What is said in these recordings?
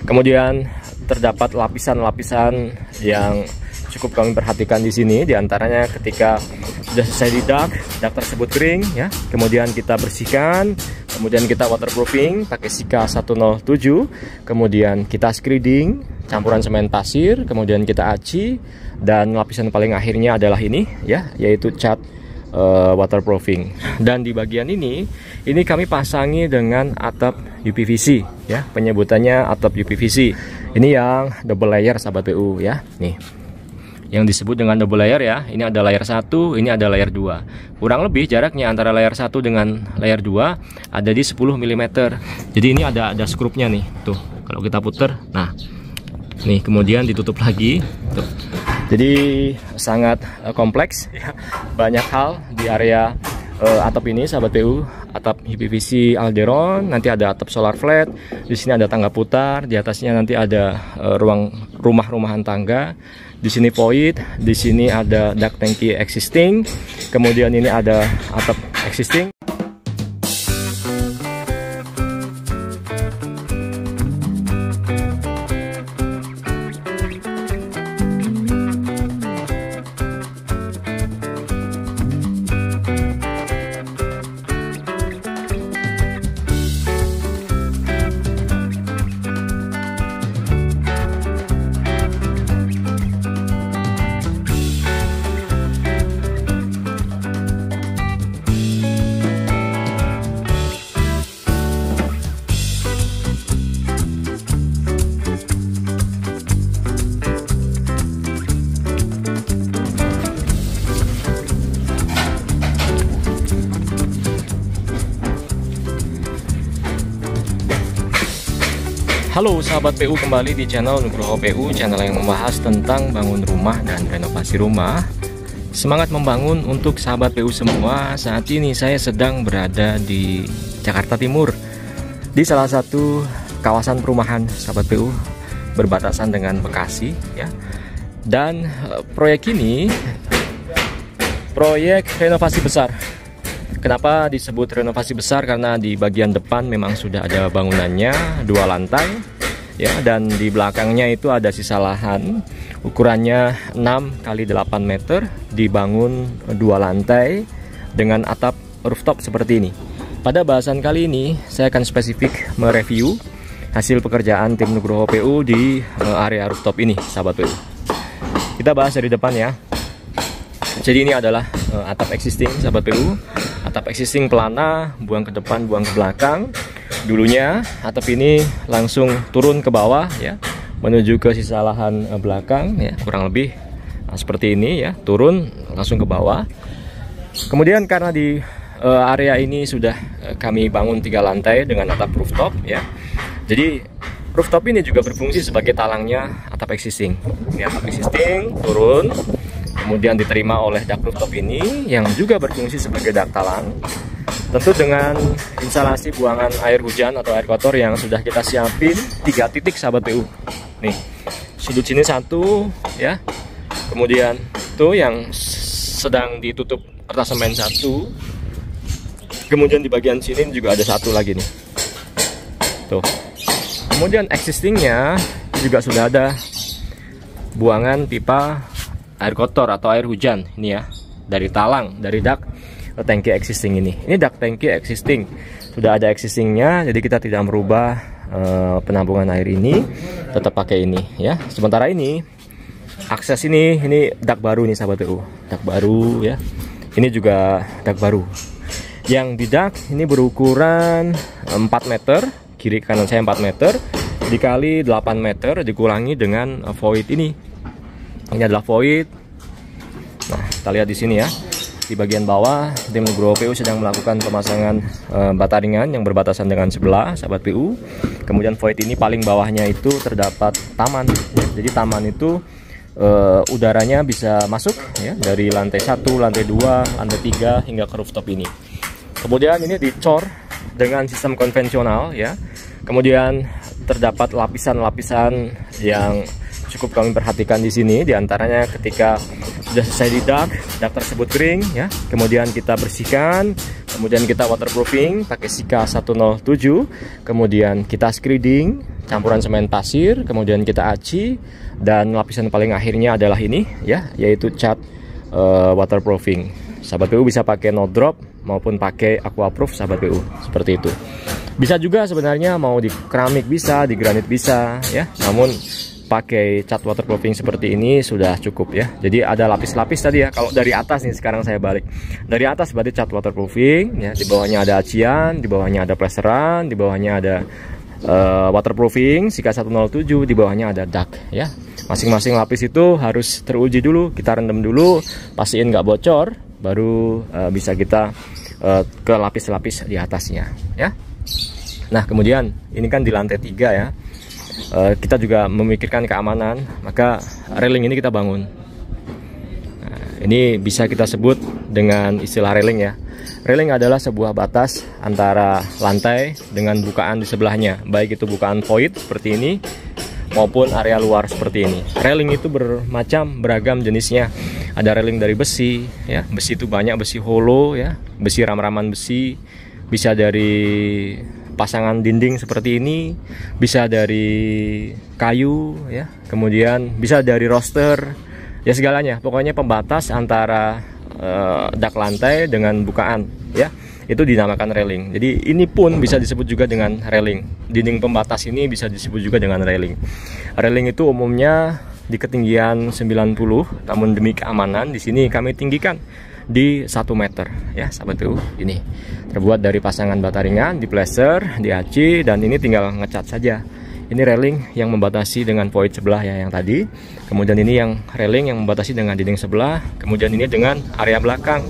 Kemudian terdapat lapisan-lapisan yang cukup kami perhatikan di sini, diantaranya ketika sudah selesai di dak tersebut kering ya, kemudian kita bersihkan, kemudian kita waterproofing pakai Sika 107, kemudian kita screeding campuran semen pasir, kemudian kita aci, dan lapisan paling akhirnya adalah ini ya, yaitu cat waterproofing. Dan di bagian ini kami pasangi dengan atap UPVC ya, penyebutannya atap UPVC. Ini yang double layer sahabat PU ya. Nih, yang disebut dengan double layer ya. Ini ada layer 1, ini ada layer 2. Kurang lebih jaraknya antara layer 1 dengan layer 2 ada di 10 mm. Jadi ini ada skrupnya nih. Tuh, kalau kita putar. Nah, nih kemudian ditutup lagi. Tuh. Jadi sangat kompleks ya. Banyak hal di area atap ini sahabat PU. Atap UPVC Alderon, nanti ada atap solar flat, di sini ada tangga putar, di atasnya nanti ada ruang rumah-rumahan tangga. Di sini void, di sini ada duct tangki existing, kemudian ini ada atap existing. Halo sahabat PU, kembali di channel Nugroho PU, channel yang membahas tentang bangun rumah dan renovasi rumah. Semangat membangun untuk sahabat PU semua. Saat ini saya sedang berada di Jakarta Timur, di salah satu kawasan perumahan sahabat PU berbatasan dengan Bekasi ya. Dan proyek ini proyek renovasi besar. Kenapa disebut renovasi besar? Karena di bagian depan memang sudah ada bangunannya 2 lantai ya, dan di belakangnya itu ada sisa lahan ukurannya 6 x 8 meter, dibangun 2 lantai dengan atap rooftop seperti ini. Pada bahasan kali ini saya akan spesifik mereview hasil pekerjaan tim Nugroho PU di area rooftop ini sahabat PU. Kita bahas dari depan ya. Jadi ini adalah atap existing sahabat PU. Atap existing pelana, buang ke depan, buang ke belakang. Dulunya atap ini langsung turun ke bawah ya, menuju ke sisa lahan belakang ya, kurang lebih seperti ini ya, turun langsung ke bawah. Kemudian karena di area ini sudah kami bangun 3 lantai dengan atap rooftop ya. Jadi rooftop ini juga berfungsi sebagai talangnya atap existing. Ini atap existing turun, kemudian diterima oleh dak rooftop ini yang juga berfungsi sebagai dak talang. Tentu dengan instalasi buangan air hujan atau air kotor yang sudah kita siapin 3 titik sahabat PU. Nih, sudut sini 1 ya. Kemudian tuh yang sedang ditutup kertas semen 1. Kemudian di bagian sini juga ada 1 lagi nih. Tuh. Kemudian existingnya juga sudah ada buangan pipa air kotor atau air hujan ini ya, dari talang, dari dak tangki existing ini. Ini dak tangki existing, sudah ada existingnya, jadi kita tidak merubah penampungan air ini, tetap pakai ini ya. Sementara ini akses ini dak baru nih sahabat PU, dak baru ya. Ini juga dak baru. Yang di dak ini berukuran 4 meter, kiri kanan saya 4 meter dikali 8 meter dikurangi dengan void ini. Ini adalah void. Nah, kita lihat di sini ya. Di bagian bawah, tim Nugroho PU sedang melakukan pemasangan bata ringan yang berbatasan dengan sebelah sahabat PU. Kemudian void ini paling bawahnya itu terdapat taman. Jadi taman itu udaranya bisa masuk ya, dari lantai 1, lantai 2, lantai 3 hingga ke rooftop ini. Kemudian ini dicor dengan sistem konvensional ya. Kemudian terdapat lapisan-lapisan yang cukup kami perhatikan di sini, diantaranya ketika sudah selesai di dak tersebut kering ya, kemudian kita bersihkan, kemudian kita waterproofing pakai Sika 107, kemudian kita screeding campuran semen pasir, kemudian kita aci, dan lapisan paling akhirnya adalah ini ya, yaitu cat waterproofing. Sahabat PU bisa pakai no drop maupun pakai aquaproof sahabat PU, seperti itu. Bisa juga sebenarnya mau di keramik bisa, di granit bisa ya, namun pakai cat waterproofing seperti ini sudah cukup ya. Jadi ada lapis-lapis tadi ya. Kalau dari atas nih, sekarang saya balik dari atas berarti cat waterproofing ya, di bawahnya ada acian, di bawahnya ada plesteran, di bawahnya ada waterproofing Sika 107, di bawahnya ada dak ya. Masing-masing lapis itu harus teruji dulu, kita rendam dulu, pastiin nggak bocor, baru bisa kita ke lapis-lapis di atasnya ya. Nah kemudian ini kan di lantai 3 ya, kita juga memikirkan keamanan, maka railing ini kita bangun. Nah, ini bisa kita sebut dengan istilah railing ya. Railing adalah sebuah batas antara lantai dengan bukaan di sebelahnya, baik itu bukaan void seperti ini maupun area luar seperti ini. Railing itu beragam jenisnya. Ada railing dari besi ya, besi itu banyak, besi hollow ya, besi ram-raman besi, bisa dari pasangan dinding seperti ini, bisa dari kayu ya, kemudian bisa dari roster ya, segalanya. Pokoknya pembatas antara dak lantai dengan bukaan ya, itu dinamakan railing. Jadi ini pun bisa disebut juga dengan railing. Dinding pembatas ini bisa disebut juga dengan railing. Railing itu umumnya di ketinggian 90, namun demi keamanan di sini kami tinggikan di 1 meter ya sahabat PU. Ini terbuat dari pasangan bata ringan, di plaster, di aci, dan ini tinggal ngecat saja. Ini railing yang membatasi dengan void sebelah ya yang tadi. Kemudian ini yang railing yang membatasi dengan dinding sebelah. Kemudian ini dengan area belakang.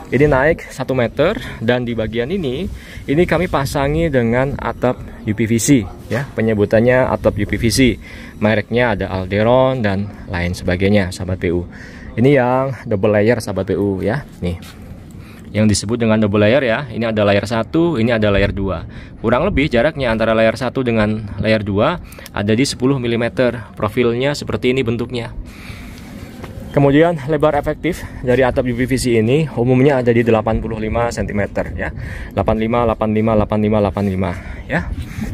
Ini naik 1 meter, dan di bagian ini kami pasangi dengan atap UPVC ya. Penyebutannya atap UPVC. Mereknya ada Alderon dan lain sebagainya sahabat PU. Ini yang double layer sahabat PU ya. Nih, yang disebut dengan double layer ya. Ini ada layer 1, ini ada layer 2. Kurang lebih jaraknya antara layer 1 dengan layer 2 ada di 10 mm. Profilnya seperti ini bentuknya. Kemudian lebar efektif dari atap UPVC ini umumnya ada di 85 cm ya. 85, 85, 85, 85 ya.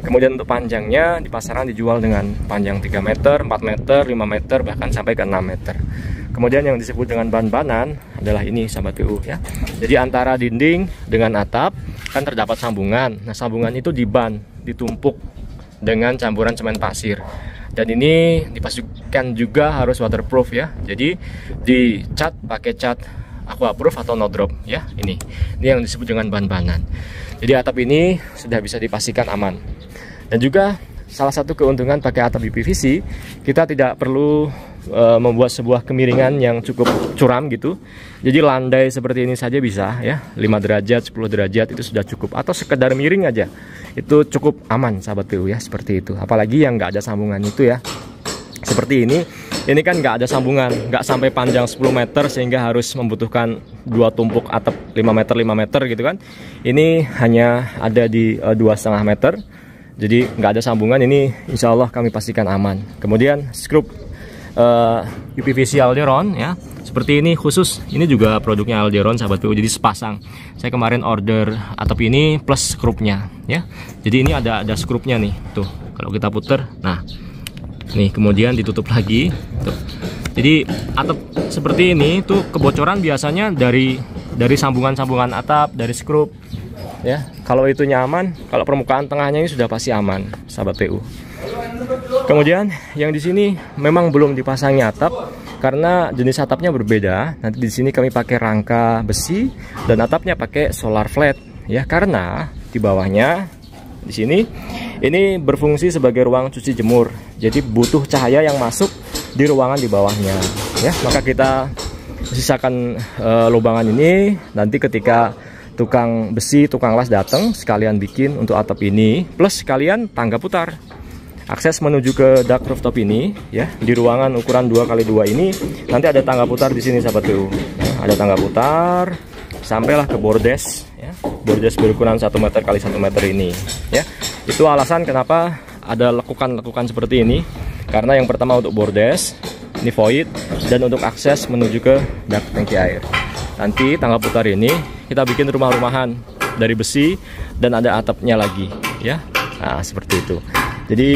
Kemudian untuk panjangnya di pasaran dijual dengan panjang 3 meter, 4 meter, 5 meter, bahkan sampai ke 6 meter. Kemudian yang disebut dengan ban-banan adalah ini sahabat PU ya. Jadi antara dinding dengan atap kan terdapat sambungan. Nah sambungan itu diban, ditumpuk dengan campuran semen pasir. Dan ini dipastikan juga harus waterproof ya. Jadi dicat pakai cat aquaproof atau no drop ya. Ini yang disebut dengan ban-banan. Jadi atap ini sudah bisa dipastikan aman. Dan juga salah satu keuntungan pakai atap UPVC, kita tidak perlu membuat sebuah kemiringan yang cukup curam gitu. Jadi landai seperti ini saja bisa ya, 5 derajat, 10 derajat itu sudah cukup. Atau sekedar miring aja, itu cukup aman sahabat PU ya, seperti itu. Apalagi yang nggak ada sambungan itu ya, seperti ini kan nggak ada sambungan, nggak sampai panjang 10 meter sehingga harus membutuhkan 2 tumpuk atap 5 meter 5 meter gitu kan. Ini hanya ada di 2,5 meter. Jadi nggak ada sambungan, ini insya Allah kami pastikan aman. Kemudian skrup UPVC Alderon ya, seperti ini khusus. Ini juga produknya Alderon sahabat PU, jadi sepasang. Saya kemarin order atap ini plus skrupnya ya. Jadi ini ada skrupnya nih, tuh kalau kita puter, nah nih kemudian ditutup lagi tuh. Jadi atap seperti ini tuh kebocoran biasanya dari sambungan-sambungan atap, dari skrup ya. Kalau itu nyaman, kalau permukaan tengahnya ini sudah pasti aman sahabat PU. Kemudian yang di sini memang belum dipasangi atap karena jenis atapnya berbeda. Nanti di sini kami pakai rangka besi dan atapnya pakai solar flat ya, karena di bawahnya di sini ini berfungsi sebagai ruang cuci jemur. Jadi butuh cahaya yang masuk di ruangan di bawahnya ya. Maka kita sisakan lubangan ini, nanti ketika tukang besi, tukang las datang sekalian bikin untuk atap ini, plus sekalian tangga putar. Akses menuju ke dak rooftop ini ya, di ruangan ukuran 2x2 ini nanti ada tangga putar di sini sahabat PU. Ada tangga putar sampailah ke bordes ya. Bordes berukuran 1 meter x 1 meter ini ya. Itu alasan kenapa ada lekukan-lekukan seperti ini. Karena yang pertama untuk bordes, ini void, dan untuk akses menuju ke dak tangki air. Nanti tangga putar ini kita bikin rumah-rumahan dari besi dan ada atapnya lagi ya. Nah seperti itu. Jadi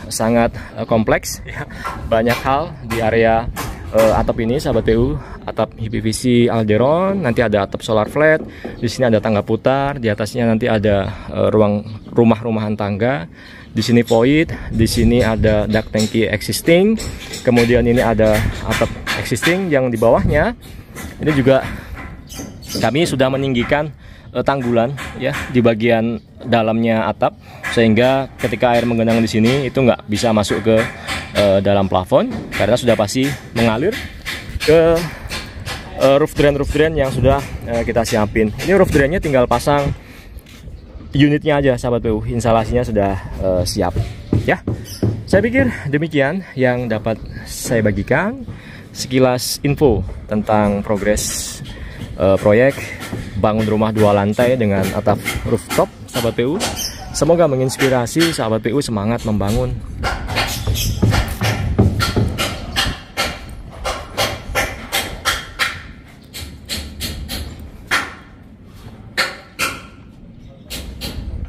sangat kompleks ya. Banyak hal di area atap ini sahabat PU. Atap PVC Alderon, nanti ada atap solar flat, di sini ada tangga putar, di atasnya nanti ada ruang rumah-rumahan tangga. Di sini void, di sini ada duct tangki existing. Kemudian ini ada atap existing yang di bawahnya. Ini juga kami sudah meninggikan tanggulan ya di bagian dalamnya atap, sehingga ketika air menggenang di sini itu nggak bisa masuk ke dalam plafon karena sudah pasti mengalir ke roof drain yang sudah kita siapin. Ini roof drainnya tinggal pasang unitnya aja sahabat PU, instalasinya sudah siap ya. Saya pikir demikian yang dapat saya bagikan, sekilas info tentang progres proyek bangun rumah 2 lantai dengan atap rooftop sahabat PU. Semoga menginspirasi sahabat PU semangat membangun